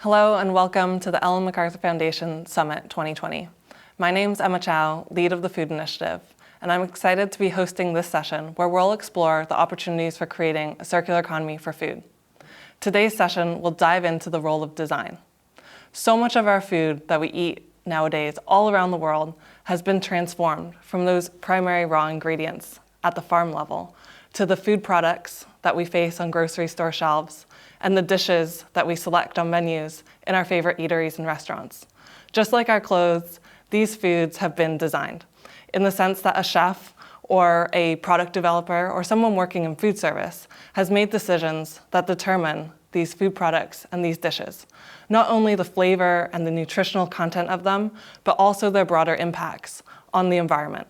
Hello and welcome to the Ellen MacArthur Foundation Summit 2020. My name's Emma Chow, lead of the Food Initiative, and I'm excited to be hosting this session where we'll explore the opportunities for creating a circular economy for food. Today's session will dive into the role of design. So much of our food that we eat nowadays all around the world has been transformed from those primary raw ingredients at the farm level to the food products that we face on grocery store shelves and the dishes that we select on menus in our favorite eateries and restaurants. Just like our clothes, these foods have been designed in the sense that a chef or a product developer or someone working in food service has made decisions that determine these food products and these dishes. Not only the flavor and the nutritional content of them, but also their broader impacts on the environment.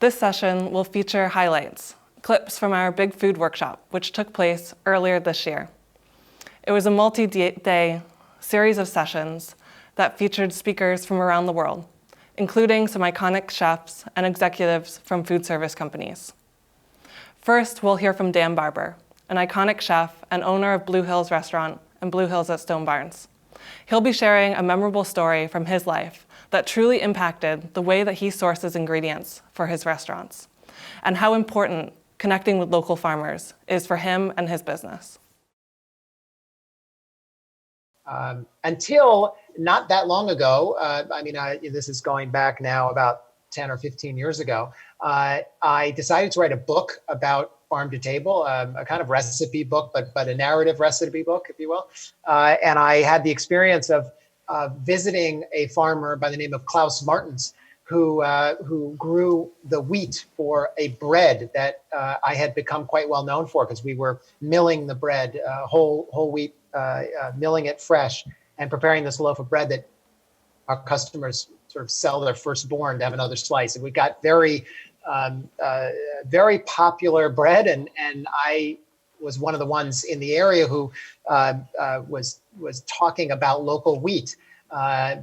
This session will feature highlights, clips from our Big Food Workshop, which took place earlier this year. It was a multi-day series of sessions that featured speakers from around the world, including some iconic chefs and executives from food service companies. First, we'll hear from Dan Barber, an iconic chef and owner of Blue Hills Restaurant and Blue Hills at Stone Barns. He'll be sharing a memorable story from his life that truly impacted the way that he sources ingredients for his restaurants, and how important connecting with local farmers is for him and his business. Until not that long ago, this is going back now about 10 or 15 years ago, I decided to write a book about farm to table, a kind of recipe book, but a narrative recipe book, if you will. And I had the experience of visiting a farmer by the name of Klaus Martens, who grew the wheat for a bread that I had become quite well known for, because we were milling the bread, whole wheat, milling it fresh and preparing this loaf of bread that our customers sort of sell their firstborn to have another slice. And we got very popular bread, and I was one of the ones in the area who was talking about local wheat.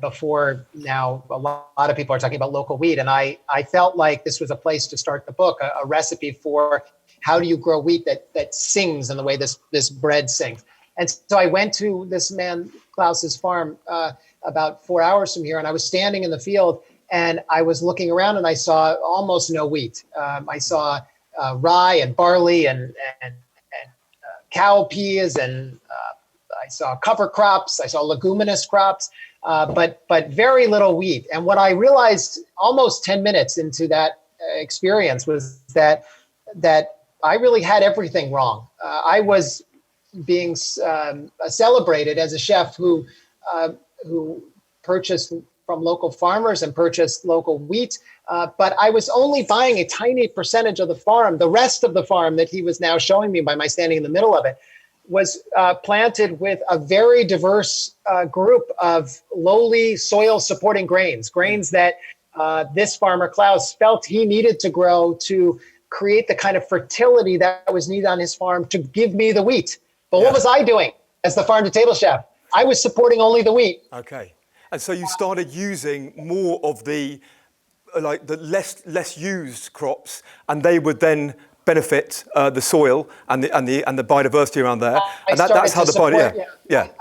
Before now, a lot of people are talking about local wheat. And I felt like this was a place to start the book, a recipe for how do you grow wheat that sings in the way this bread sings. And so I went to this man, Klaus's farm, about 4 hours from here, and I was standing in the field and I was looking around and I saw almost no wheat. I saw rye and barley and cowpeas, and I saw cover crops, I saw leguminous crops, but very little wheat. And what I realized almost 10 minutes into that experience was that I really had everything wrong. I was being celebrated as a chef who purchased from local farmers and purchased local wheat, but I was only buying a tiny percentage of the farm. The rest of the farm that he was now showing me by my standing in the middle of it was planted with a very diverse group of lowly soil supporting grains that this farmer Klaus felt he needed to grow to create the kind of fertility that was needed on his farm to give me the wheat. But what was I doing as the farm to table chef? I was supporting only the wheat. Okay. And so you started using more of the less used crops, and they would then benefit the soil and the biodiversity around there. And that's how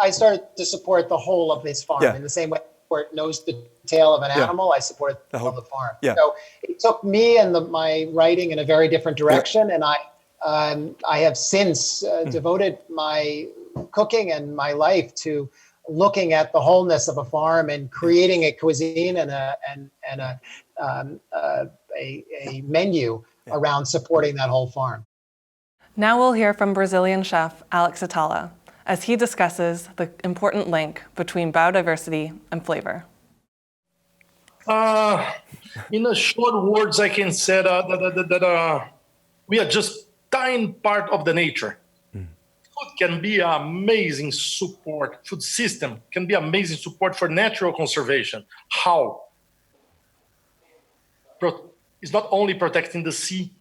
I started to support the whole of his farm in the same way where it knows the tail of an animal. I support the whole of the farm. Yeah. So it took me and my writing in a very different direction, and I have since devoted my cooking and my life to looking at the wholeness of a farm and creating a cuisine and a menu around supporting that whole farm. Now we'll hear from Brazilian chef Alex Atala as he discusses the important link between biodiversity and flavor. In a short words, I can say that we are just tiny part of the nature. Food can be amazing support. Food system can be amazing support for natural conservation. How? It's not only protecting the sea,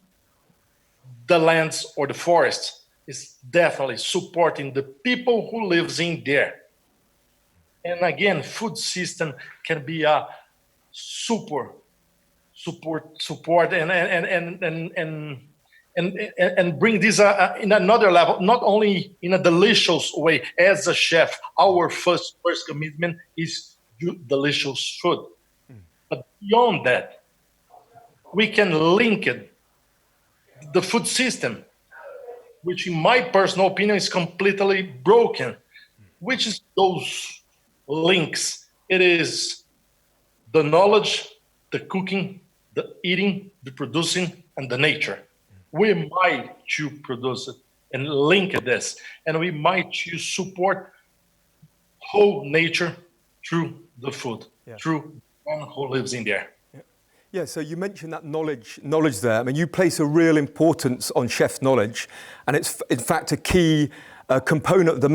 the lands, or the forests. It's definitely supporting the people who lives in there. And again, food system can be a support and and bring this in another level, not only in a delicious way. As a chef, our first commitment is delicious food. But beyond that, we can link it, the food system, which in my personal opinion is completely broken, which is those links. It is the knowledge, the cooking, the eating, the producing, and the nature. We might choose produce it and link this, and we might choose support whole nature through the food, through one who lives in there. Yeah, so you mentioned that knowledge there. I mean, you place a real importance on chef's knowledge, and it's in fact a key component of the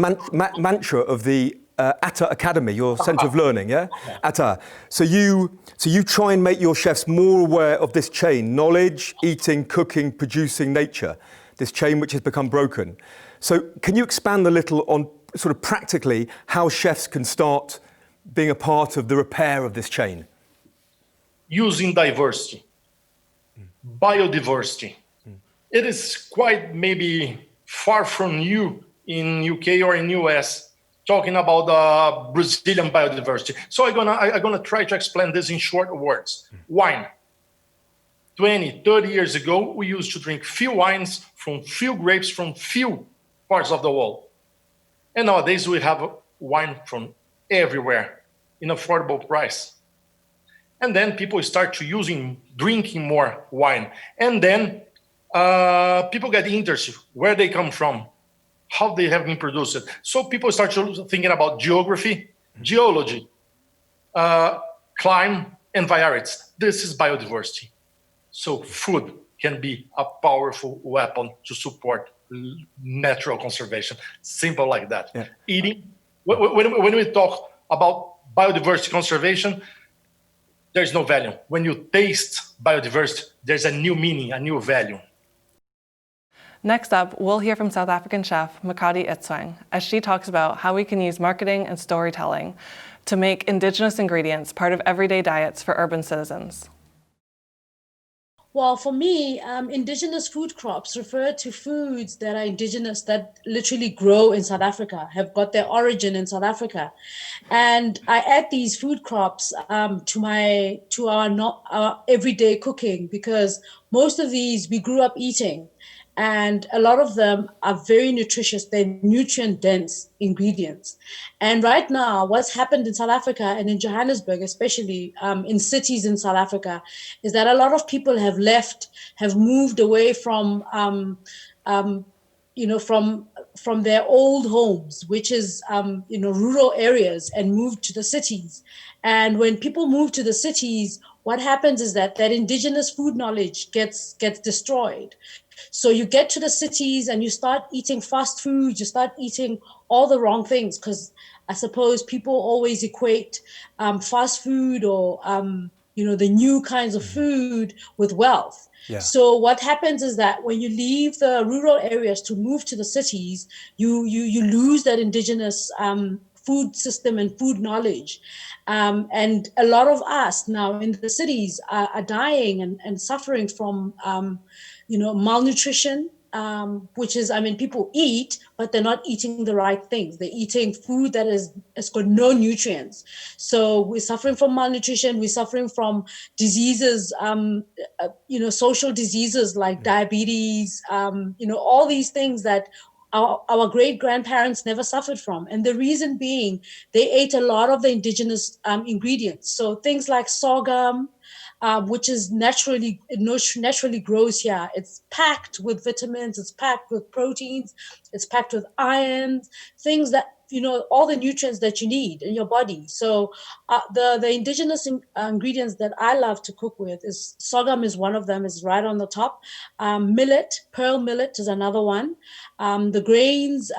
mantra of the Atta Academy, your Centre of Learning, yeah? Atta. So you try and make your chefs more aware of this chain: knowledge, eating, cooking, producing, nature. This chain which has become broken. So can you expand a little on sort of practically how chefs can start being a part of the repair of this chain? Using diversity, biodiversity. It is quite maybe far from you in UK or in US talking about Brazilian biodiversity. So I'm gonna try to explain this in short words. Wine. 20, 30 years ago, we used to drink few wines from few grapes from few parts of the world. And nowadays we have wine from everywhere in affordable price. And then people start to drinking more wine. And then people get interested where they come from, how they have been produced. So people start thinking about geography, geology, climate, and varieties. This is biodiversity. So food can be a powerful weapon to support natural conservation. Simple like that. Yeah. Eating, when we talk about biodiversity conservation, there's no value. When you taste biodiversity, there's a new meaning, a new value. Next up, we'll hear from South African chef Makati Itswang as she talks about how we can use marketing and storytelling to make indigenous ingredients part of everyday diets for urban citizens. Well, for me, indigenous food crops refer to foods that are indigenous, that literally grow in South Africa, have got their origin in South Africa. And I add these food crops to our everyday cooking, because most of these we grew up eating. And a lot of them are very nutritious. They're nutrient-dense ingredients. And right now, what's happened in South Africa and in Johannesburg, especially in cities in South Africa, is that a lot of people have moved away from their old homes, which is rural areas, and moved to the cities. And when people move to the cities, what happens is that indigenous food knowledge gets destroyed. So you get to the cities and you start eating fast food, you start eating all the wrong things, because I suppose people always equate fast food or the new kinds of food with wealth. Yeah. So what happens is that when you leave the rural areas to move to the cities, you lose that indigenous food system and food knowledge. And a lot of us now in the cities are dying and suffering from malnutrition, which is, people eat, but they're not eating the right things. They're eating food that has got no nutrients. So we're suffering from malnutrition. We're suffering from diseases, social diseases like diabetes, all these things that our great-grandparents never suffered from. And the reason being, they ate a lot of the indigenous ingredients. So things like sorghum, which is naturally grows here. It's packed with vitamins, it's packed with proteins, it's packed with iron, things that, all the nutrients that you need in your body. So the indigenous ingredients that I love to cook with is sorghum is one of them, is right on the top. Millet, pearl millet is another one. The grains,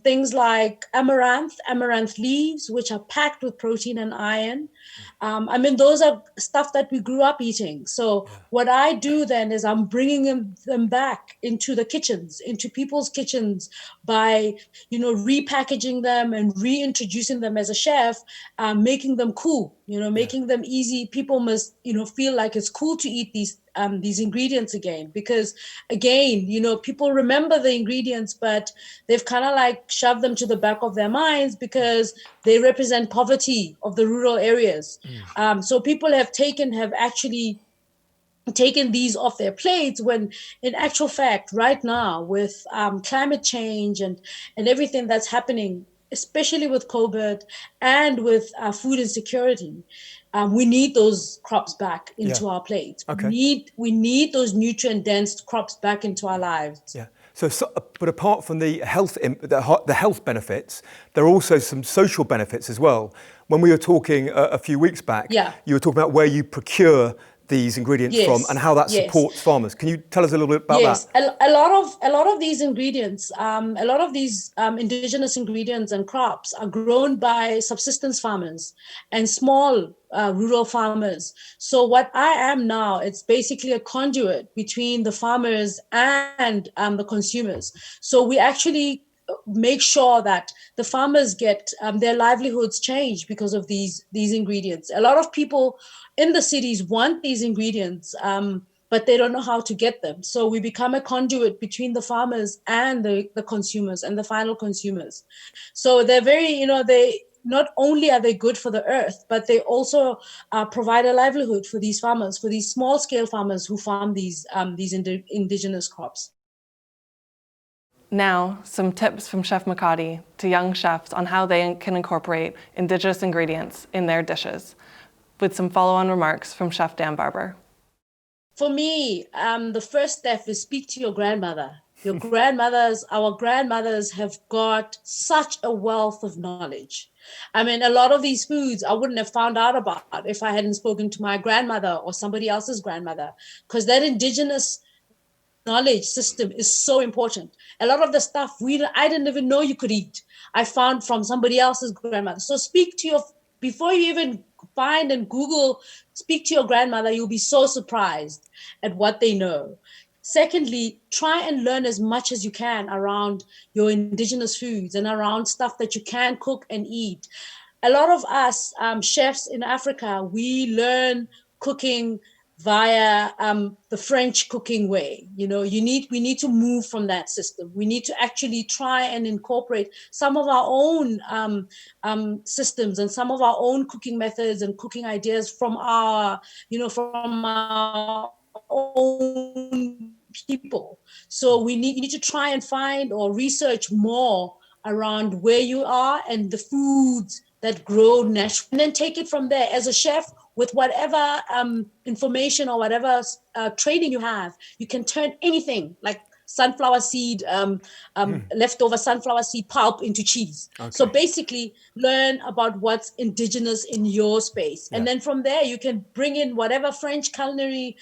things like amaranth leaves, which are packed with protein and iron. Those are stuff that we grew up eating. So what I do then is I'm bringing them back into the kitchens, into people's kitchens by, repackaging them and reintroducing them as a chef, making them cool, making them easy. People must, feel like it's cool to eat these ingredients again, because again, people remember the ingredients, but they've kind of like shoved them to the back of their minds because they represent poverty of the rural areas. So people have actually taken these off their plates, when in actual fact, right now with climate change and everything that's happening, especially with COVID and with food insecurity, we need those crops back into our plates. Okay. We need those nutrient dense crops back into our lives. Yeah. So, but apart from the health benefits, there are also some social benefits as well. When we were talking a few weeks back, you were talking about where you procure these ingredients from and how that supports farmers. Can you tell us a little bit about that? Yes, a lot of these ingredients, a lot of these indigenous ingredients and crops are grown by subsistence farmers and small rural farmers. So what I am now, it's basically a conduit between the farmers and the consumers. So we actually make sure that the farmers get their livelihoods changed because of these ingredients. A lot of people in the cities want these ingredients, but they don't know how to get them. So we become a conduit between the farmers and the consumers and the final consumers. So they're very, they not only are they good for the earth, but they also provide a livelihood for these farmers, for these small scale farmers who farm these indigenous crops. Now, some tips from Chef MacArthur to young chefs on how they can incorporate Indigenous ingredients in their dishes, with some follow-on remarks from Chef Dan Barber. For me, the first step is speak to your grandmother. Our grandmothers have got such a wealth of knowledge. I mean, a lot of these foods I wouldn't have found out about if I hadn't spoken to my grandmother or somebody else's grandmother, because that Indigenous knowledge system is so important. A lot of the stuff I didn't even know you could eat, I found from somebody else's grandmother. So before you even find and Google, speak to your grandmother. You'll be so surprised at what they know. Secondly, try and learn as much as you can around your indigenous foods and around stuff that you can cook and eat. A lot of us chefs in Africa, we learn cooking via the French cooking way. We need to move from that system. We need to actually try and incorporate some of our own systems and some of our own cooking methods and cooking ideas from our own people. So you need to try and find or research more around where you are and the foods that grow naturally, and then take it from there. As a chef, with whatever information or whatever training you have, you can turn anything like sunflower seed, leftover sunflower seed pulp into cheese. Okay. So basically learn about what's indigenous in your space. Yeah. And then from there, you can bring in whatever French culinary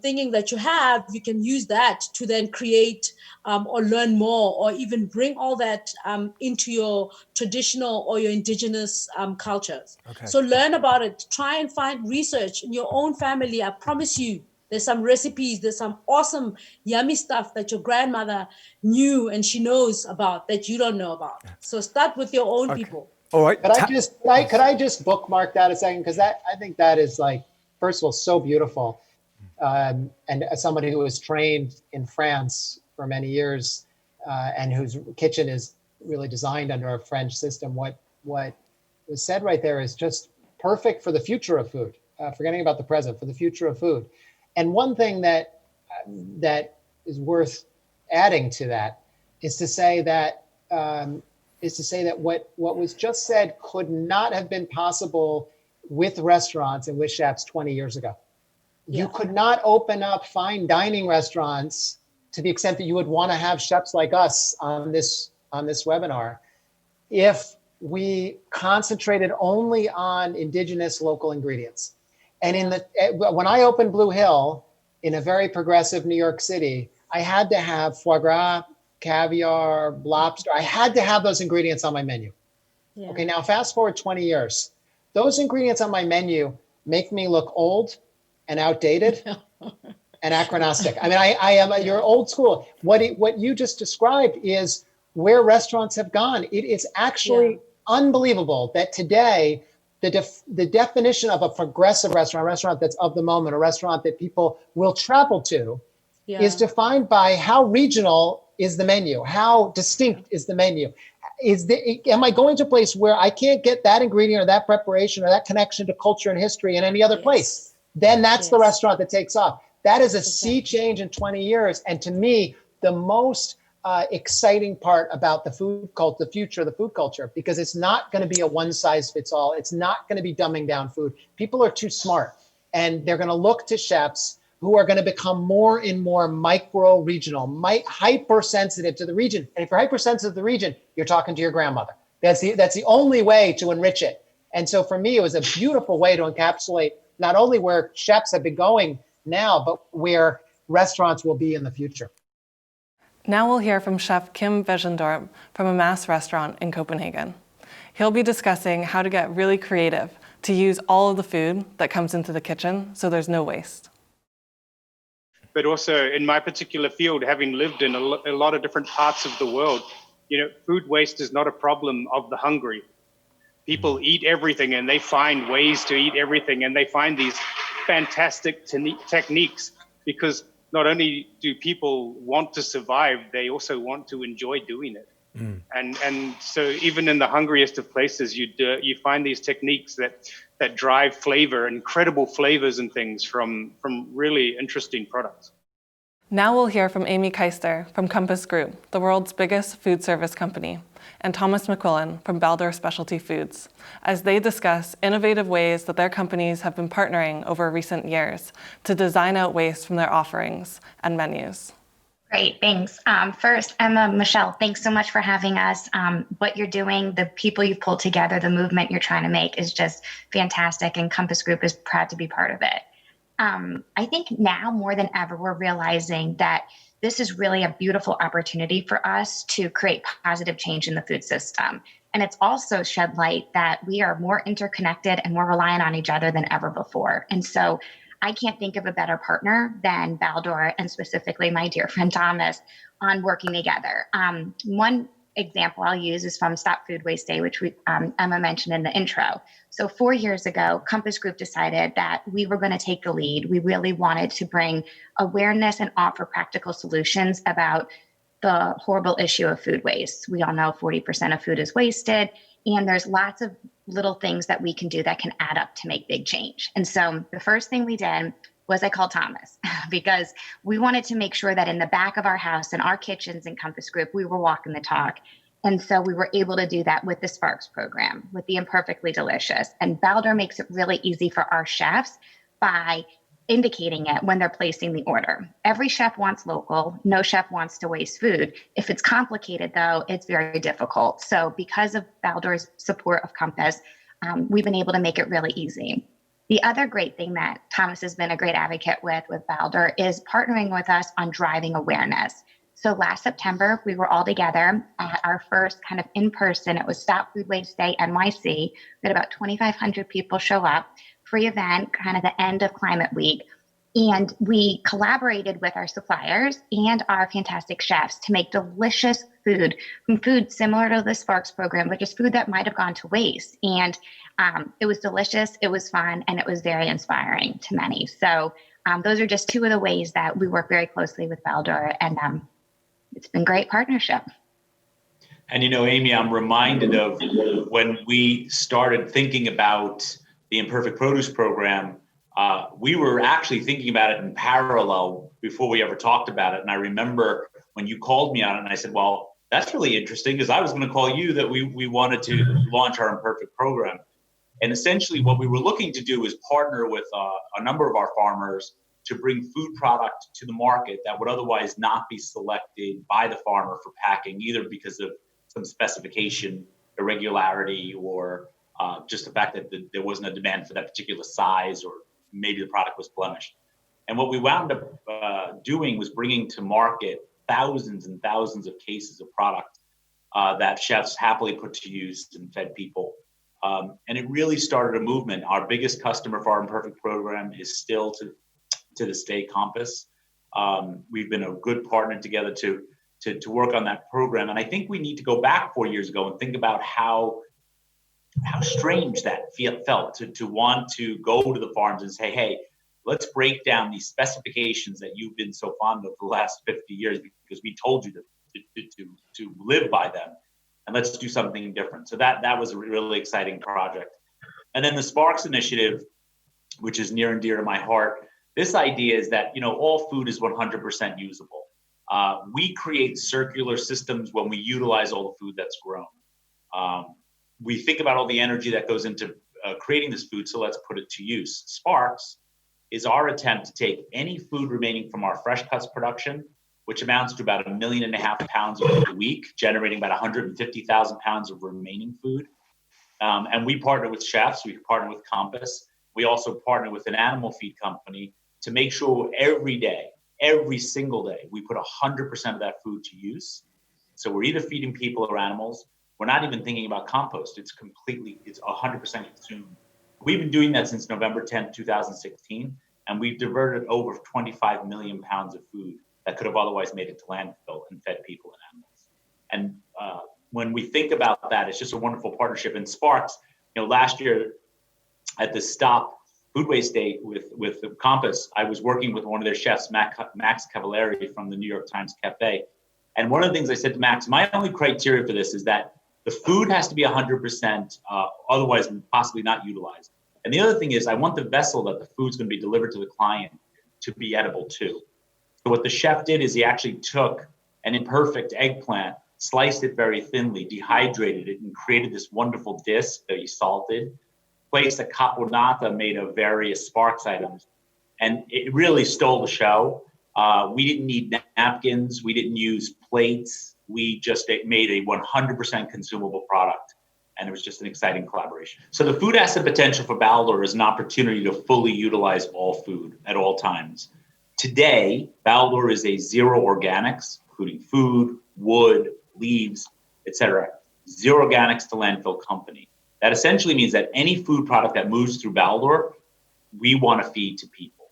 thinking that you have, you can use that to then create or learn more, or even bring all that into your traditional or your indigenous cultures. Okay. So learn about it. Try and find research in your own family. I promise you, there's some recipes, there's some awesome, yummy stuff that your grandmother knew and she knows about that you don't know about. So start with your own people. All right. Could I just bookmark that a second? Because I think that is, like, first of all, so beautiful. And as somebody who was trained in France for many years, and whose kitchen is really designed under a French system, what was said right there is just perfect for the future of food. Forgetting about the present, for the future of food. And one thing that is worth adding to that is to say that what was just said could not have been possible with restaurants and with chefs 20 years ago. Yeah. You could not open up fine dining restaurants to the extent that you would want to have chefs like us on this webinar if we concentrated only on indigenous local ingredients. And when I opened Blue Hill in a very progressive New York City, I had to have foie gras, caviar, lobster. I had to have those ingredients on my menu. Yeah. Okay, now fast forward 20 years. Those ingredients on my menu make me look old and outdated and anachronistic. I mean, you're old school. What you just described is where restaurants have gone. It is actually unbelievable that today the definition of a progressive restaurant, a restaurant that's of the moment, a restaurant that people will travel to, is defined by how regional is the menu, how distinct is the menu. Am I going to a place where I can't get that ingredient or that preparation or that connection to culture and history in any other place? Then that's the restaurant that takes off. That is a sea change in 20 years. And to me, the most exciting part about the food culture, the future of the food culture, because it's not going to be a one size fits all. It's not going to be dumbing down food. People are too smart, and they're going to look to chefs who are going to become more and more micro regional, hypersensitive to the region. And if you're hypersensitive to the region, you're talking to your grandmother. That's the only way to enrich it. And so for me, it was a beautiful way to encapsulate not only where chefs have been going now, but where restaurants will be in the future. Now we'll hear from Chef Kim Vejendorp from a Mass restaurant in Copenhagen. He'll be discussing how to get really creative to use all of the food that comes into the kitchen so there's no waste. But also in my particular field, having lived in a lot of different parts of the world, food waste is not a problem of the hungry. People eat everything and they find ways to eat everything, and they find these fantastic techniques because not only do people want to survive, they also want to enjoy doing it. And so even in the hungriest of places, you find these techniques that drive flavor, incredible flavors and things from really interesting products. Now we'll hear from Amy Keister from Compass Group, the world's biggest food service company, and Thomas McQuillan from Baldor Specialty Foods, as they discuss innovative ways that their companies have been partnering over recent years to design out waste from their offerings and menus. Great, thanks. First, Michelle, thanks so much for having us. What you're doing, the people you've pulled together, the movement you're trying to make is just fantastic, and Compass Group is proud to be part of it. I think now more than ever, we're realizing that this is really a beautiful opportunity for us to create positive change in the food system. And it's also shed light that we are more interconnected and more reliant on each other than ever before. And so I can't think of a better partner than Baldor, and specifically my dear friend Thomas, on working together. One example I'll use is from Stop Food Waste Day, which Emma mentioned in the intro. So 4 years ago, Compass Group decided that we were going to take the lead. We really wanted to bring awareness and offer practical solutions about the horrible issue of food waste. We all know 40% of food is wasted, and there's lots of little things that we can do that can add up to make big change. And so the first thing we did was I called Thomas because we wanted to make sure that in the back of our house, in our kitchens in Compass Group, we were walking the talk. And so we were able to do that with the Sparks program, with the Imperfectly Delicious. And Baldor makes it really easy for our chefs by indicating it when they're placing the order. Every chef wants local. No chef wants to waste food. If it's complicated, though, it's very difficult. So because of Baldor's support of Compass, we've been able to make it really easy. The other great thing that Thomas has been a great advocate with Baldor is partnering with us on driving awareness. So last September, we were all together at our first kind of in-person, it was Stop Food Waste Day NYC. We had about 2,500 people show up, free event, kind of the end of Climate Week. And we collaborated with our suppliers and our fantastic chefs to make delicious food, from food similar to the Sparks program, but just food that might have gone to waste. And it was delicious, it was fun, and it was very inspiring to many. So those are just two of the ways that we work very closely with Baldor, and it's been great partnership. And Amy, I'm reminded of when we started thinking about the Imperfect Produce program, we were actually thinking about it in parallel before we ever talked about it. And I remember when you called me on it and I said, well, that's really interesting, because I was going to call you that we wanted to launch our Imperfect program. And essentially what we were looking to do is partner with a number of our farmers to bring food product to the market that would otherwise not be selected by the farmer for packing, either because of some specification irregularity or just the fact that there wasn't a demand for that particular size, or maybe the product was blemished. And what we wound up doing was bringing to market thousands and thousands of cases of product that chefs happily put to use and fed people. And it really started a movement. Our biggest customer for our Imperfect program is still to this day Compass. We've been a good partner together to work on that program. And I think we need to go back 4 years ago and think about how how strange that felt to want to go to the farms and say, hey, let's break down these specifications that you've been so fond of for the last 50 years because we told you to live by them, and let's do something different. So that was a really exciting project. And then the Sparks initiative, which is near and dear to my heart, this idea is that, all food is 100% usable. We create circular systems when we utilize all the food that's grown. We think about all the energy that goes into creating this food, so let's put it to use. Sparks is our attempt to take any food remaining from our fresh cuts production, which amounts to about 1.5 million pounds of food a week, generating about 150,000 pounds of remaining food. And we partner with chefs, we partner with Compass. We also partner with an animal feed company to make sure every single day, we put 100% of that food to use. So we're either feeding people or animals. We're not even thinking about compost. It's 100% consumed. We've been doing that since November 10th, 2016, and we've diverted over 25 million pounds of food that could have otherwise made it to landfill and fed people and animals. And when we think about that, it's just a wonderful partnership. And Sparks, last year at the Stop Food Waste Day with Compass, I was working with one of their chefs, Max Cavallari from the New York Times Cafe. And one of the things I said to Max, my only criteria for this is that the food has to be 100%, otherwise possibly not utilized. And the other thing is I want the vessel that the food's going to be delivered to the client to be edible too. So what the chef did is he actually took an imperfect eggplant, sliced it very thinly, dehydrated it, and created this wonderful disc that he salted, placed a caponata made of various Sparks items, and it really stole the show. We didn't need napkins. We didn't use plates. We just made a 100% consumable product, and it was just an exciting collaboration. So the food asset potential for Baldor is an opportunity to fully utilize all food at all times. Today, Baldor is a zero organics, including food, wood, leaves, etc., zero organics to landfill company. That essentially means that any food product that moves through Baldor, we want to feed to people.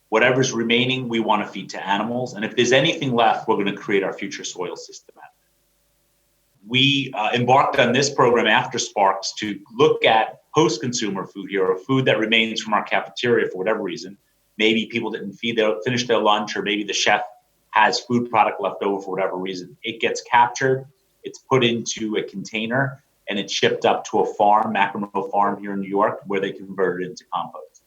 Whatever's remaining, we want to feed to animals. And if there's anything left, we're going to create our future soil system out of it. We embarked on this program after Sparks to look at post-consumer food here, or food that remains from our cafeteria for whatever reason. Maybe people didn't finish their lunch, or maybe the chef has food product left over for whatever reason. It gets captured, it's put into a container, and it's shipped up to a farm, MacArthur farm here in New York, where they convert it into compost.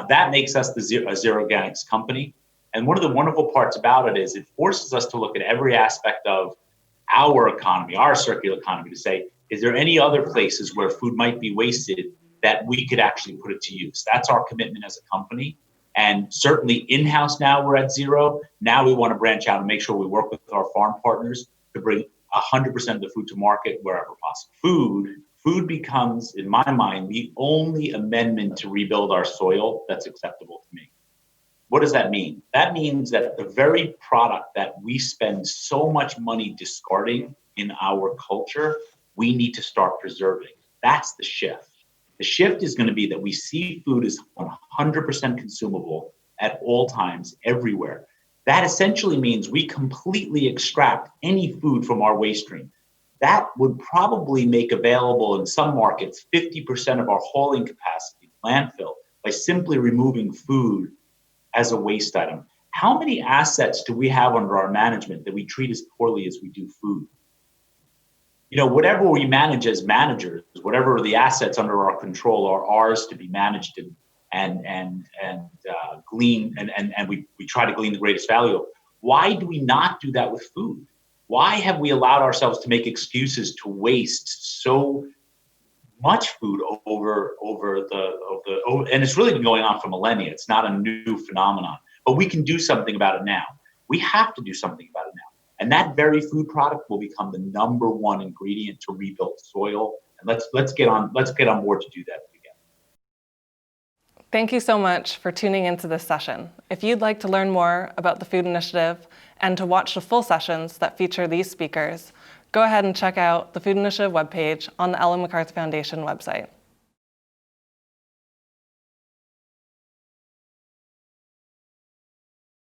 That makes us a zero organics company. And one of the wonderful parts about it is it forces us to look at every aspect of our economy, our circular economy, to say, is there any other places where food might be wasted that we could actually put it to use? That's our commitment as a company. And certainly in-house now we're at zero. Now we want to branch out and make sure we work with our farm partners to bring 100% of the food to market wherever possible. Food becomes, in my mind, the only amendment to rebuild our soil that's acceptable to me. What does that mean? That means that the very product that we spend so much money discarding in our culture, we need to start preserving. That's the shift. The shift is going to be that we see food as 100% consumable at all times, everywhere. That essentially means we completely extract any food from our waste stream. That would probably make available in some markets 50% of our hauling capacity, landfill, by simply removing food as a waste item. How many assets do we have under our management that we treat as poorly as we do food? Whatever we manage as managers, whatever the assets under our control are ours to be managed and glean, and we try to glean the greatest value of. Why do we not do that with food? Why have we allowed ourselves to make excuses to waste so much food over and it's really been going on for millennia. It's not a new phenomenon, but we can do something about it now. We have to do something about it now. And that very food product will become the number one ingredient to rebuild soil. And let's get on board to do that together. Thank you so much for tuning into this session. If you'd like to learn more about the Food Initiative and to watch the full sessions that feature these speakers, go ahead and check out the Food Initiative webpage on the Ellen MacArthur Foundation website.